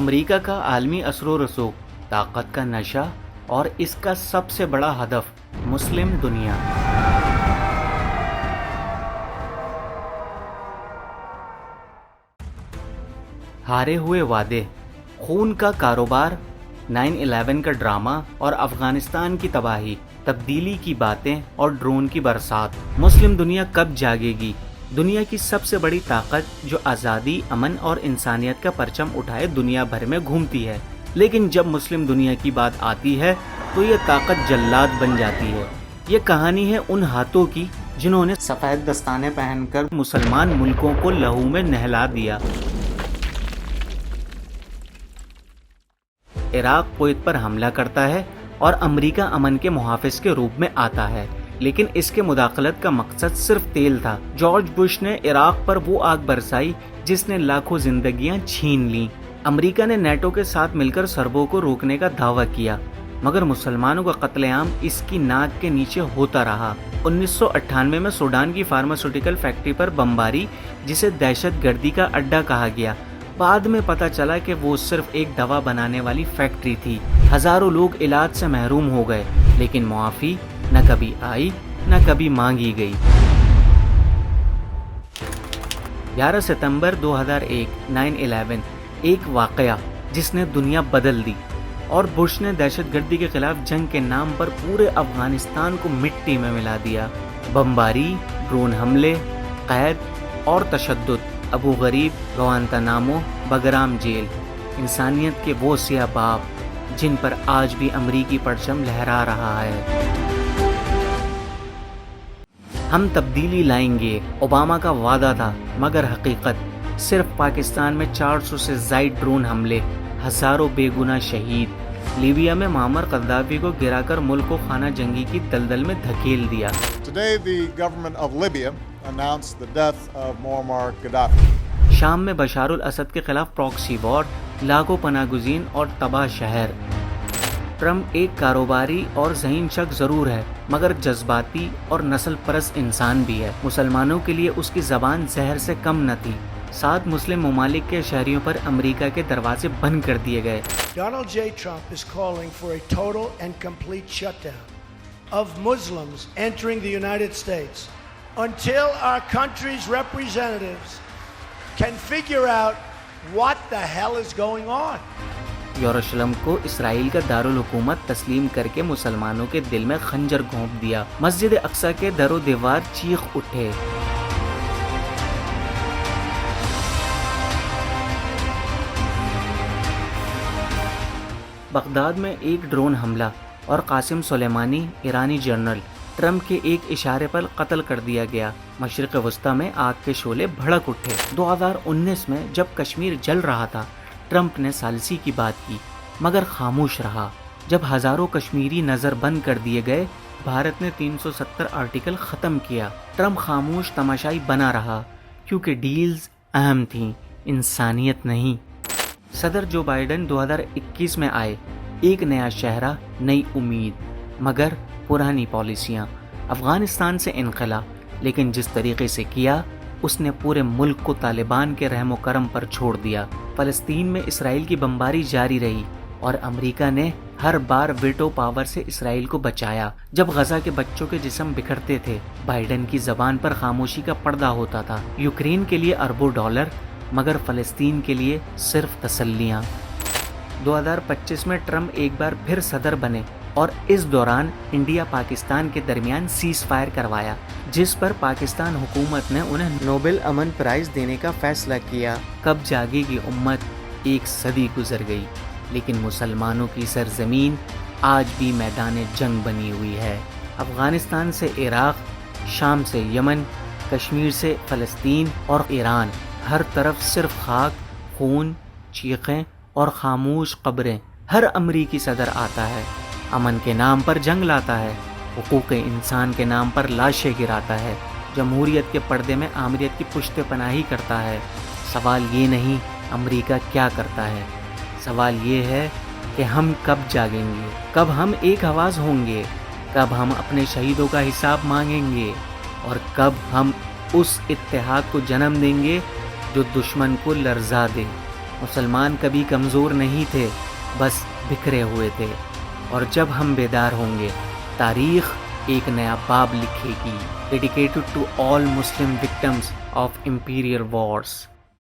امریکہ کا عالمی اثر و رسوخ، طاقت کا نشہ اور اس کا سب سے بڑا ہدف مسلم دنیا۔ ہارے ہوئے وعدے، خون کا کاروبار، 9/11 کا ڈرامہ اور افغانستان کی تباہی، تبدیلی کی باتیں اور ڈرون کی برسات۔ مسلم دنیا کب جاگے گی؟ دنیا کی سب سے بڑی طاقت جو آزادی، امن اور انسانیت کا پرچم اٹھائے دنیا بھر میں گھومتی ہے، لیکن جب مسلم دنیا کی بات آتی ہے تو یہ طاقت جلاد بن جاتی ہے۔ یہ کہانی ہے ان ہاتھوں کی جنہوں نے سفید دستانے پہن کر مسلمان ملکوں کو لہو میں نہلا دیا۔ عراق کویت پر حملہ کرتا ہے اور امریکہ امن کے محافظ کے روپ میں آتا ہے، لیکن اس کے مداخلت کا مقصد صرف تیل تھا۔ جارج بش نے عراق پر وہ آگ برسائی جس نے لاکھوں زندگیاں چھین لیں۔ امریکہ نے نیٹو کے ساتھ مل کر سربوں کو روکنے کا دعویٰ کیا، مگر مسلمانوں کا قتل عام اس کی ناک کے نیچے ہوتا رہا۔ 1998 میں سوڈان کی فارماسیوٹیکل فیکٹری پر بمباری، جسے دہشت گردی کا اڈا کہا گیا، بعد میں پتہ چلا کہ وہ صرف ایک دوا بنانے والی فیکٹری تھی۔ ہزاروں لوگ علاج سے محروم ہو گئے، لیکن معافی نہ کبھی آئی نہ کبھی مانگی گئی۔ 11 ستمبر 2001، 9/11 ایک واقعہ جس نے دنیا بدل دی، اور بش نے دہشت گردی کے خلاف جنگ کے نام پر پورے افغانستان کو مٹی میں ملا دیا۔ بمباری، ڈرون حملے، قید اور تشدد، ابو غریب، گوانتانامو، بگرام جیل، انسانیت کے وہ سیاہ باب جن پر آج بھی امریکی پرچم لہرا رہا ہے۔ ہم تبدیلی لائیں گے، اوباما کا وعدہ تھا، مگر حقیقت صرف پاکستان میں 400 سے زائد ڈرون حملے، ہزاروں بے گناہ شہید، لیبیا میں معمر قذافی کو گرا کر ملک کو خانہ جنگی کی دلدل میں دھکیل دیا۔ Today the government of Libya announced the death of Muammar Gaddafi. شام میں بشار الاسد کے خلاف پراکسی وار، لاکھوں پناہ گزین اور تباہ شہر۔ ٹرمپ ایک کاروباری اور ذہین شخص ضرور ہے، مگر جذباتی اور نسل پرست انسان بھی ہے۔ مسلمانوں کے لیے اس کی زبان زہر سے کم نہ تھی۔ 7 مسلم ممالک کے شہریوں پر امریکہ کے دروازے بند کر دیے گئے۔ Donald J. Trump is calling for a total and complete shutdown of Muslims entering the United States until our country's representatives can figure out what the hell is going on. یروشلم کو اسرائیل کا دارالحکومت تسلیم کر کے مسلمانوں کے دل میں خنجر گھونپ دیا۔ مسجد اقصی کے در و دیوار چیخ اٹھے۔ بغداد میں ایک ڈرون حملہ اور قاسم سلیمانی، ایرانی جنرل، ٹرمپ کے ایک اشارے پر قتل کر دیا گیا۔ مشرق وسطی میں آگ کے شعلے بھڑک اٹھے۔ 2019 میں جب کشمیر جل رہا تھا، ٹرمپ نے ثالثی کی بات کی، مگر خاموش رہا۔ جب ہزاروں کشمیری نظر بند کر دیے گئے، بھارت نے 370 آرٹیکل ختم کیا۔ ٹرمپ خاموش تماشائی بنا رہا، کیونکہ ڈیلز اہم تھیں، انسانیت نہیں۔ صدر جو بائیڈن 2021 میں آئے، ایک نیا چہرہ، نئی امید، مگر پرانی پالیسیاں۔ افغانستان سے انخلا، لیکن جس طریقے سے کیا، اس نے پورے ملک کو طالبان کے رحم و کرم پر چھوڑ دیا۔ فلسطین میں اسرائیل کی بمباری جاری رہی، اور امریکہ نے ہر بار ویٹو پاور سے اسرائیل کو بچایا۔ جب غزہ کے بچوں کے جسم بکھرتے تھے، بائیڈن کی زبان پر خاموشی کا پردہ ہوتا تھا۔ یوکرین کے لیے اربوں ڈالر، مگر فلسطین کے لیے صرف تسلیاں۔ 2025 میں ٹرمپ ایک بار پھر صدر بنے، اور اس دوران انڈیا پاکستان کے درمیان سیز فائر کروایا، جس پر پاکستان حکومت نے انہیں نوبل امن پرائز دینے کا فیصلہ کیا۔ کب جاگے گی امت؟ ایک صدی گزر گئی، لیکن مسلمانوں کی سرزمین آج بھی میدان جنگ بنی ہوئی ہے۔ افغانستان سے عراق، شام سے یمن، کشمیر سے فلسطین اور ایران، ہر طرف صرف خاک، خون، چیخیں اور خاموش قبریں۔ ہر امریکی صدر آتا ہے، امن کے نام پر جنگ لاتا ہے، حقوق انسان کے نام پر لاشیں گراتا ہے، جمہوریت کے پردے میں آمریت کی پشت پناہی کرتا ہے۔ سوال یہ نہیں امریکہ کیا کرتا ہے، سوال یہ ہے کہ ہم کب جاگیں گے، کب ہم ایک آواز ہوں گے، کب ہم اپنے شہیدوں کا حساب مانگیں گے، اور کب ہم اس اتحاد کو جنم دیں گے جو دشمن کو لرزا دے۔ مسلمان کبھی کمزور نہیں تھے، بس بکھرے ہوئے تھے، اور جب ہم بیدار ہوں گے تاریخ ایک نیا باب لکھے گی، dedicated to all Muslim victims of imperial wars.